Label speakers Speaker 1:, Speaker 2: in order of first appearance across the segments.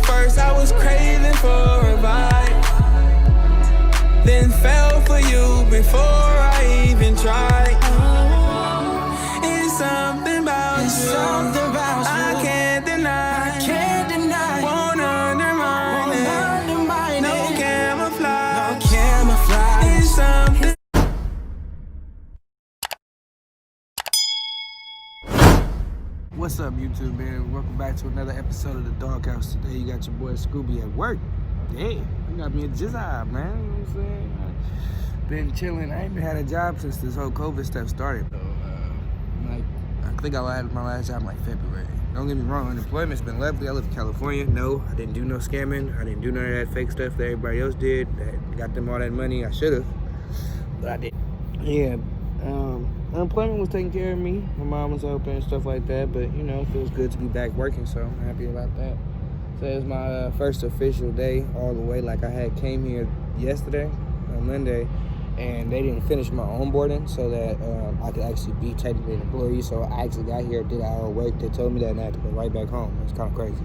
Speaker 1: First I was craving for a vibe, then fell for you before I even tried. It's something about you, I can't deny. Won't undermine it. No camouflage. It's something.
Speaker 2: What's up, YouTube, man? Welcome back to another episode of the Doghouse. Today you got your boy Scooby at work. Yeah, you got me a job, man. You know what I'm saying? Been chilling. I ain't been had a job since this whole COVID stuff started. So, I think I had my last job in like February. Don't get me wrong, unemployment's been lovely. I live in California. No, I didn't do no scamming. I didn't do none of that fake stuff that everybody else did. That got them all that money. I should have, but I didn't. Yeah. Unemployment was taking care of me. My mom was helping and stuff like that, but you know, it feels good to be back working, so I'm happy about that. So it was my first official day all the way. Like, I had came here yesterday, on Monday, and they didn't finish my onboarding so that I could actually be technically an employee. So I actually got here, did our work. They told me that, and I had to go right back home. It's kind of crazy.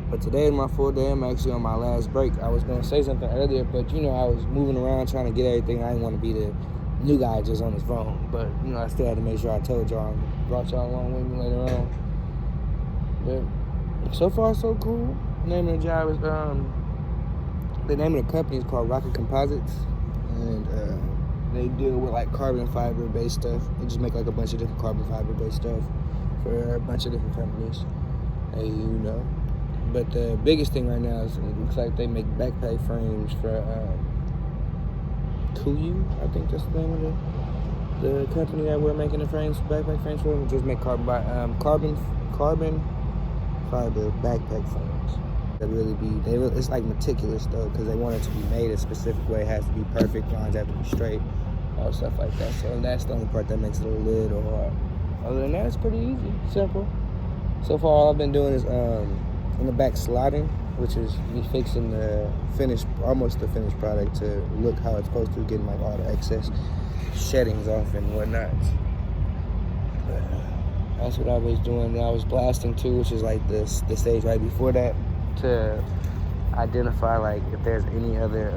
Speaker 2: But today is my full day. I'm actually on my last break. I was going to say something earlier, but you know, I was moving around trying to get everything. I didn't want to be the new guy just on his phone, but you know, I still had to make sure I told y'all and brought y'all along with me later on. But so far so cool. The name of the job is the name of the company is called Workin Composites, and they deal with like carbon fiber based stuff. They just make like a bunch of different carbon fiber based stuff for a bunch of different companies. Hey, you know. But the biggest thing right now is it looks like they make backpack frames for Kuyu, I think that's the name of the company that we're making the frames, backpack frames for. We just make carbon fiber backpack frames. It's like meticulous though, because they want it to be made a specific way. It has to be perfect, lines have to be straight, all stuff like that. So that's the only part that makes it a little hard. Other than that, it's pretty easy, simple. So far, all I've been doing is in the back slotting, which is me fixing almost the finished product to look how it's supposed to, getting like all the excess sheddings off and whatnot. But that's what I was doing. I was blasting too, which is like the stage right before that, to identify like if there's any other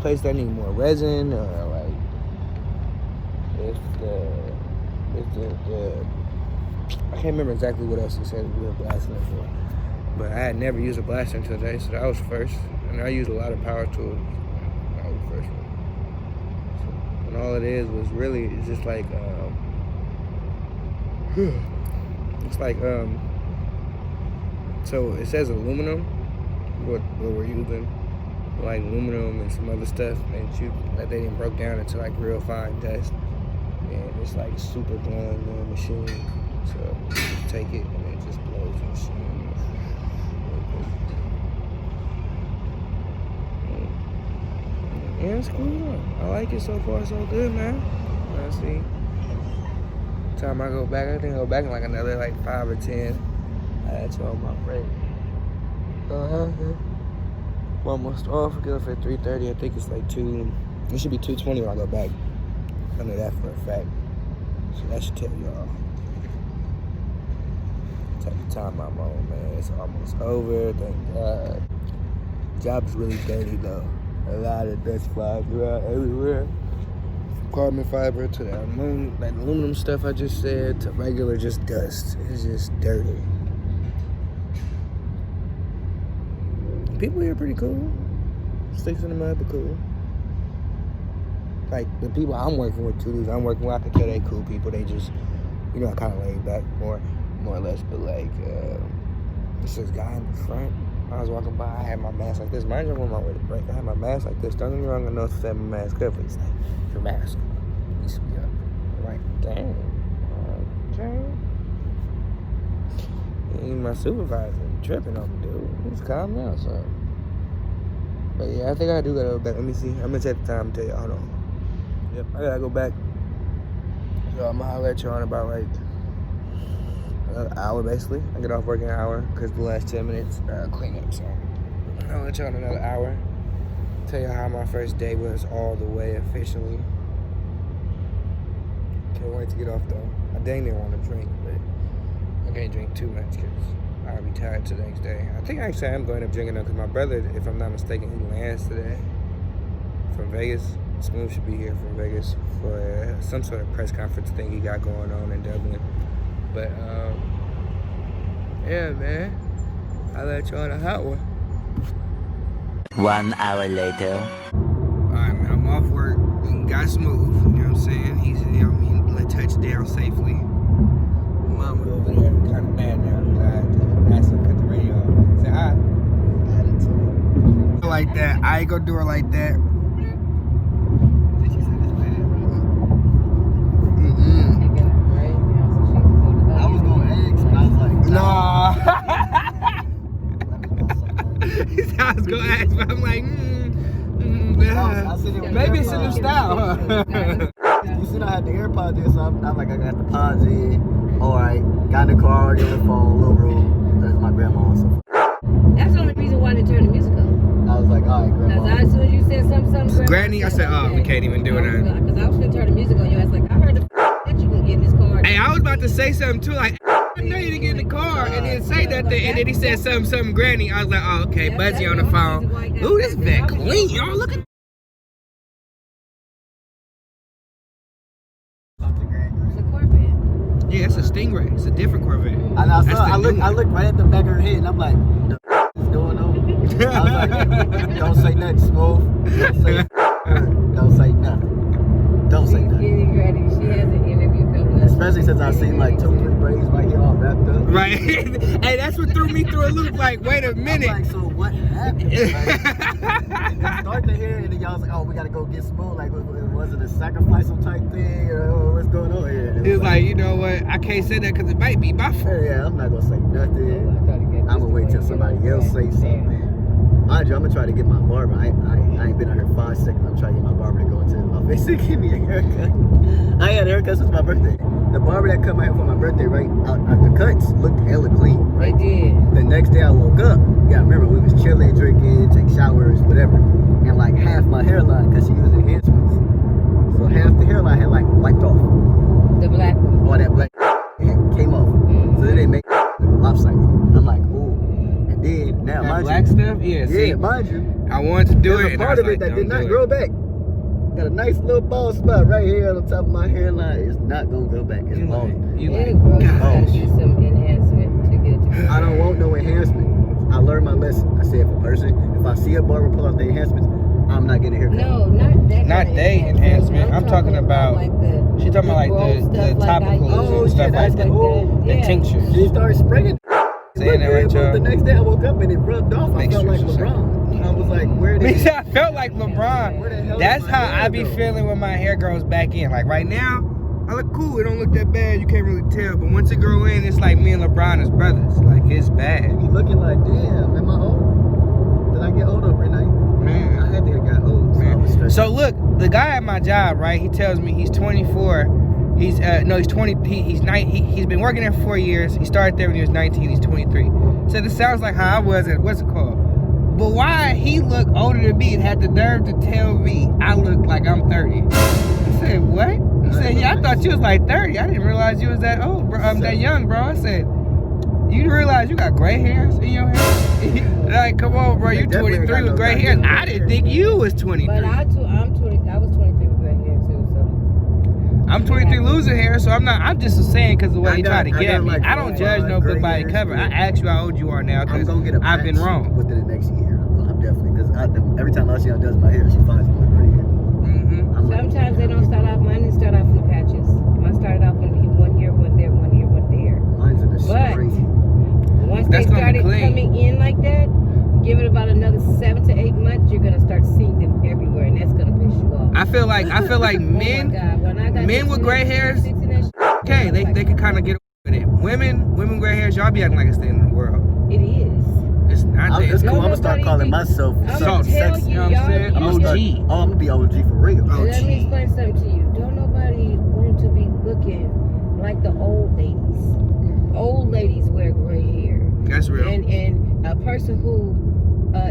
Speaker 2: place that need more resin, or like if the I can't remember exactly what else he said we were blasting it for. But I had never used a blaster until today, so that was first. And I used a lot of power tools. That was the first one. So, and all it is was really, it's just like, so it says aluminum, what we're using, like aluminum and some other stuff, that they didn't broke down into like real fine dust. And it's like super glowing in the machine. So you just take it and it just blows the machine. Yeah, it's cool. I like it so far, so good, man. Let's see. Time I go back, I think I'll go back in like another like 5 or 10. That's on my break. I'm almost off. I get off at 3:30. I think it's like 2. It should be 2:20 when I go back. I know that for a fact. So that should tell y'all. Type of time I'm on, man. It's almost over. Thank God. The job is really dirty though. A lot of dust flies around everywhere. From carbon fiber to that aluminum stuff I just said, to regular just dust. It's just dirty. People here are pretty cool. Sticks in the mud, but cool. Like the people I'm working with too, I can tell they cool people. They just, you know, kind of laid back more or less. But like, this guy in the front. I was walking by, I had my mask like this. Mind you, I'm on my way to break. I had my mask like this. Don't get me wrong, I know if I have my mask up, but it's like, your mask needs to be up. I'm like, dang. Okay. Even my supervisor tripping on me, dude. He's calm down, so. But yeah, I think I do gotta go back. Let me see. I'm gonna take the time to tell you. Hold on. Yep, I gotta go back. So I'm gonna holler at y'all in about like an hour basically. I get off work in an hour because the last 10 minutes clean up. So I'll let y'all in another hour. Tell you how my first day was all the way officially. Can't wait to get off though. I dang near want to drink, but I can't drink too much because I'll be tired till the next day. I think actually I'm going to drinking them because my brother, if I'm not mistaken, he lands today from Vegas. Smooth should be here from Vegas for some sort of press conference thing he got going on in Dublin. But yeah, man, I'll let you on a hot one.
Speaker 3: 1 hour later.
Speaker 2: Alright, man, I'm off work. Got Smooth, you know what I'm saying? He's, you know what I mean, let touch down safely. Mama over there kind of mad now because I had to ask him to cut the radio off. Say hi. Like that. I ain't gonna do her like that. Did you say this bad?
Speaker 4: I was gonna ask, but I was like,
Speaker 2: nah. He said I was gonna ask, but I'm like, maybe it's a new style, huh?
Speaker 4: You said I had the AirPods in, so I'm like, I got the pods in. Alright, got in the car, already on the phone, little room. That's my grandma. So
Speaker 5: that's the only reason why I didn't turn the music on.
Speaker 4: I was like, alright, grandma.
Speaker 5: Because as soon as you said something,
Speaker 2: Granny, I said, oh, we can't even do it.
Speaker 5: Because I was going to turn the music on. You was like, I heard the that you can get in this car.
Speaker 2: Hey, I was about to say something too, like, I know you didn't get in the car, and then say that, and then he said something, Granny. I was like, oh, okay, Buzzy on the phone. Ooh, this vet clean, y'all. Look at.
Speaker 5: It's a Corvette.
Speaker 2: Yeah, it's a Stingray. It's a different Corvette.
Speaker 4: And I looked right at the back of her head, and I'm like, the is going on? I was like, don't say nothing, Smooth. Don't say nothing. Don't say
Speaker 5: She's
Speaker 4: nothing.
Speaker 5: getting ready. She has an interview coming up.
Speaker 4: Especially since I've seen like 2-3 braids right here all wrapped up.
Speaker 2: Right. Hey, that's what threw me through a loop. Like, wait a minute.
Speaker 4: I'm like, so what happened? Like, start to hear it, and y'all was like, oh, we gotta go get Smooth. Like, was it a sacrificial type thing, or what's going on here?
Speaker 2: He was like, you know what? I can't say that because it might be my fault.
Speaker 4: Yeah, I'm not gonna say nothing. I'm gonna wait till somebody else say something. Mind you, I'm gonna try to get my barber. I ain't been out here 5 seconds. I'm trying to get my barber to go into the office and give me a haircut. I had a haircut since my birthday. The barber that cut my hair for my birthday, right? The cuts looked hella clean, right?
Speaker 5: They did.
Speaker 4: The next day I woke up. Yeah, I remember we was chilling, drinking, take showers, whatever. And like half my hairline, cause she used enhancements. So half the hairline had like wiped off.
Speaker 5: The black one.
Speaker 4: All that black came off. So then they make lopsided. I'm like, ooh. And then now,
Speaker 2: That
Speaker 4: mind
Speaker 2: black
Speaker 4: you,
Speaker 2: stuff? Yeah, see,
Speaker 4: mind you,
Speaker 2: I wanted to do
Speaker 4: there's
Speaker 2: it,
Speaker 4: a
Speaker 2: and I
Speaker 4: part
Speaker 2: was
Speaker 4: of
Speaker 2: like,
Speaker 4: it that
Speaker 2: don't
Speaker 4: did not
Speaker 2: do
Speaker 4: grow
Speaker 2: it.
Speaker 4: back. Got a nice little bald spot right here on the top of my hairline. It's not gonna go back. It's bald.
Speaker 2: You
Speaker 5: It'll
Speaker 2: like,
Speaker 5: grow. You
Speaker 2: gosh.
Speaker 5: gotta do some enhancement to get it to
Speaker 4: I don't want no enhancement. I learned my lesson. I said, if a person, if I see a barber pull out the enhancements, I'm not getting a haircut.
Speaker 5: No, not that.
Speaker 2: Not
Speaker 5: kind of
Speaker 2: day enhancement. I'm talking about
Speaker 5: like the.
Speaker 2: She talking about like the topicals
Speaker 4: Oh,
Speaker 2: and stuff
Speaker 4: shit,
Speaker 2: like that.
Speaker 4: oh,
Speaker 2: The
Speaker 5: yeah.
Speaker 2: tinctures.
Speaker 4: She started spraying.
Speaker 2: Saying that right, y'all?
Speaker 4: The next day I woke up and it rubbed off.
Speaker 2: Make
Speaker 4: I felt
Speaker 2: sure
Speaker 4: like
Speaker 2: it's
Speaker 4: LeBron. I was like, where did
Speaker 2: I felt like LeBron.
Speaker 4: Where the hell
Speaker 2: That's
Speaker 4: did my
Speaker 2: how
Speaker 4: hair
Speaker 2: I be
Speaker 4: go?
Speaker 2: feeling when my hair grows back in. Like right now, I look cool. It don't look that bad. You can't really tell. But once it grow in, it's like me and LeBron as brothers. Like it's bad.
Speaker 4: You looking like, damn, am I old? Did I get old overnight?
Speaker 2: Man.
Speaker 4: I had to get old. So, I was stressed.
Speaker 2: So look, the guy at my job, right? He tells me he's 24. He's 20. He's been working there for 4 years. He started there when he was 19. He's 23. So this sounds like how I was at what's it called? But why he look older than me and had the nerve to tell me I look like I'm 30? I said, what? He said, yeah, I thought you was like 30. I didn't realize you was that old, bro. I'm that young, bro. I said, you realize you got gray hairs in your hair? Like, come on, bro. You 23 with gray hairs. I didn't think you was 23.
Speaker 5: But I'm 20. I was 23 with gray hair too. So.
Speaker 2: I'm 23 losing hair, so I'm just saying because of the way
Speaker 4: I
Speaker 2: he
Speaker 4: got-
Speaker 2: tried to
Speaker 4: I
Speaker 2: get
Speaker 4: got
Speaker 2: at me.
Speaker 4: like
Speaker 2: I don't judge no
Speaker 4: gray
Speaker 2: book by the
Speaker 4: hairs,
Speaker 2: cover. I
Speaker 4: too.
Speaker 2: asked you how old you are now
Speaker 4: I'm
Speaker 2: because
Speaker 4: gonna get a
Speaker 2: I've been
Speaker 4: patch
Speaker 2: wrong.
Speaker 4: within the next year. I'm definitely, because every time Luciana does my hair, she finds my gray hair.
Speaker 2: Mm-hmm.
Speaker 4: I'm like,
Speaker 5: Sometimes they don't start off. Mine didn't start off in the patches. Mine started off in one year, one there, one year, one there.
Speaker 4: mine's in the
Speaker 5: But-
Speaker 4: straight.
Speaker 5: Once
Speaker 2: That's
Speaker 5: they
Speaker 2: gonna be
Speaker 5: started
Speaker 2: clean.
Speaker 5: coming in like that, give it about another 7 to 8 months, you're gonna start seeing them everywhere, and that's gonna piss you off.
Speaker 2: I feel like
Speaker 5: Oh my
Speaker 2: men,
Speaker 5: God, when I got
Speaker 2: men with gray hairs, okay, they can kind of get away with it. Women with gray hairs, y'all be acting like it's the end of the world.
Speaker 5: It is.
Speaker 2: It's not
Speaker 4: It's
Speaker 2: there.
Speaker 4: cool. I'm gonna start
Speaker 5: nobody
Speaker 4: calling
Speaker 5: think-
Speaker 4: myself
Speaker 5: I'm
Speaker 4: something
Speaker 5: gonna tell
Speaker 4: sexy.
Speaker 2: You know what I'm saying?
Speaker 4: I'm gonna start,
Speaker 2: OG.
Speaker 4: I'm gonna be OG for real.
Speaker 2: Oh,
Speaker 5: Let me
Speaker 2: gee.
Speaker 5: explain something to you. Don't nobody want to be looking like the old ladies. Old ladies wear gray hair.
Speaker 2: That's real.
Speaker 5: And a person who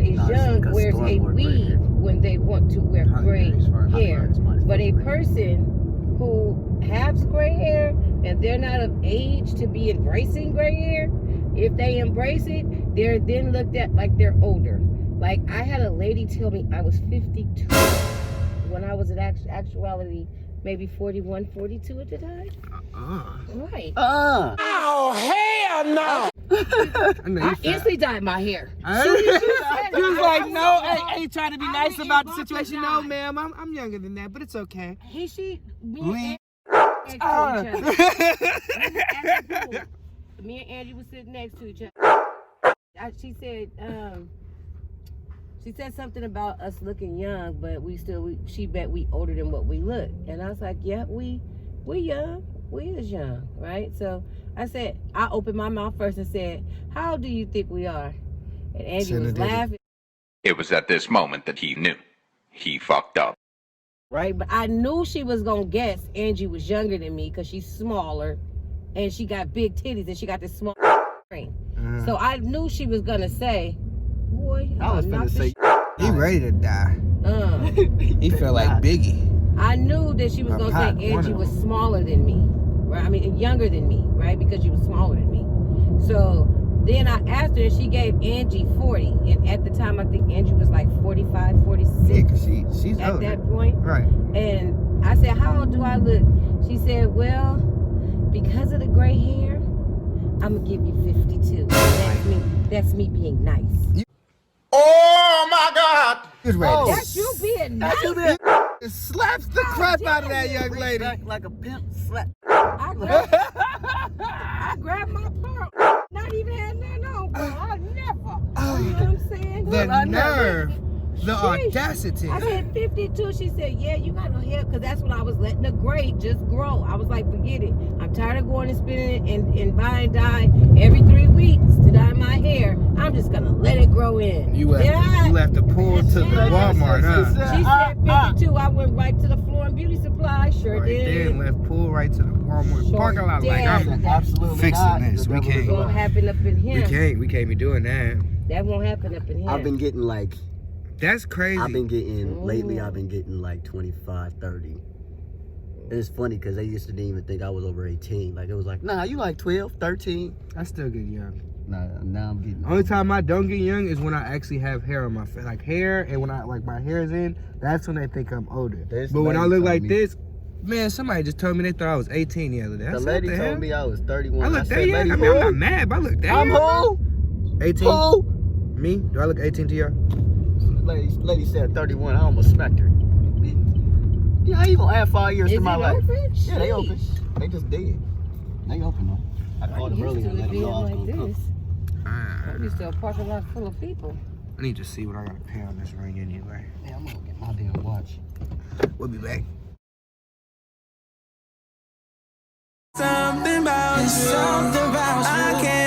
Speaker 5: is
Speaker 4: Nah,
Speaker 5: young
Speaker 4: because
Speaker 5: wears
Speaker 4: Storm
Speaker 5: a
Speaker 4: wore gray hair.
Speaker 5: weave when they want to wear gray hair. But a person who has gray hair and they're not of age to be embracing gray hair, If they embrace it, they're then looked at like they're older. Like, I had a lady tell me I was 52 when I was in actuality maybe 41, 42 at the time. Right.
Speaker 2: Oh, hell no!
Speaker 5: I instantly dyed my hair.
Speaker 2: He was like, no, I ain't trying to be nice about the situation. No, ma'am, I'm younger than that, but it's okay.
Speaker 5: Me and Angie me and Angie was sitting next to each other. She said something about us looking young, but she bet we older than what we look. And I was like, yeah, we young. We is young, right? So I opened my mouth first and said, how old do you think we are? And Angie was laughing.
Speaker 6: It was at this moment that he knew. He fucked up.
Speaker 5: Right? But I knew she was going to guess Angie was younger than me because she's smaller and she got big titties and she got this small ring. So I knew she was going to say, boy,
Speaker 4: I was going to say,
Speaker 2: he ready to die. He felt like Biggie.
Speaker 5: I knew that she was going to say Angie was smaller than me. Right? I mean, younger than me, right? Because she was smaller than me. So then I asked her and she gave Angie 40. And at the time, I think Angie was like 45, 46.
Speaker 2: Yeah, 'cause she's
Speaker 5: at
Speaker 2: older.
Speaker 5: that point.
Speaker 2: Right.
Speaker 5: And I said, how old do I look? She said, well, because of the gray hair, I'm going to give you 52. That's me being nice.
Speaker 6: Oh my God!
Speaker 2: He's ready.
Speaker 5: That's you being nice.
Speaker 2: It slaps the crap out of that young lady.
Speaker 4: like a pimp slap.
Speaker 5: I grabbed my pearl. Not even had nothing on, bro. I never. You know what I'm saying?
Speaker 2: The nerve. The audacity.
Speaker 5: I said 52. She said, yeah, you got no hair, because that's when I was letting the gray just grow. I was like, forget it. I'm tired of going and spending it and buying dye every 3 weeks to dye my hair. I'm just going to let it grow in.
Speaker 2: You left the pool to the Walmart, huh?
Speaker 5: She said 52. I went right to the Floor and Beauty Supply. Sure did.
Speaker 2: Then left pool right to the Walmart parking lot.
Speaker 5: did.
Speaker 2: Like, I'm
Speaker 4: Absolutely
Speaker 2: fixing
Speaker 4: not.
Speaker 2: this. We
Speaker 5: It
Speaker 2: can't.
Speaker 5: won't happen up in here.
Speaker 2: We can't be doing that.
Speaker 5: That won't happen up in here.
Speaker 4: I've been getting like,
Speaker 2: That's crazy.
Speaker 4: lately I've been getting like 25, 30. And it's funny because they used to didn't even think I was over 18. Like, it was like, nah, you like 12, 13.
Speaker 2: I still get young.
Speaker 4: Nah, now I'm getting.
Speaker 2: Only time I don't get young is when I actually have hair on my face, like hair, and when my hair is in, that's when they think I'm older. But when I look like this, man, somebody just told me they thought I was 18 the other day.
Speaker 4: The lady told me I was 31.
Speaker 2: I look that young.
Speaker 4: lady,
Speaker 2: I mean, I'm not mad, but I look that
Speaker 4: I'm
Speaker 2: young.
Speaker 4: who?
Speaker 2: 18?
Speaker 4: Who?
Speaker 2: Me? Do I look 18 to you?
Speaker 4: Lady said 31. I almost smacked her. Yeah, how you gonna add 5 years
Speaker 5: Is
Speaker 4: to my
Speaker 5: it
Speaker 4: life?
Speaker 5: open?
Speaker 4: Yeah, they open. They just did. They open though. I called them earlier and let them know I was
Speaker 5: like
Speaker 4: gonna
Speaker 5: this.
Speaker 2: I
Speaker 5: I'm used to a parking lot full of people.
Speaker 2: need to see what I gotta pay on this ring anyway.
Speaker 4: Yeah, I'm gonna get my damn watch.
Speaker 2: We'll be back.
Speaker 1: Something about you. I can't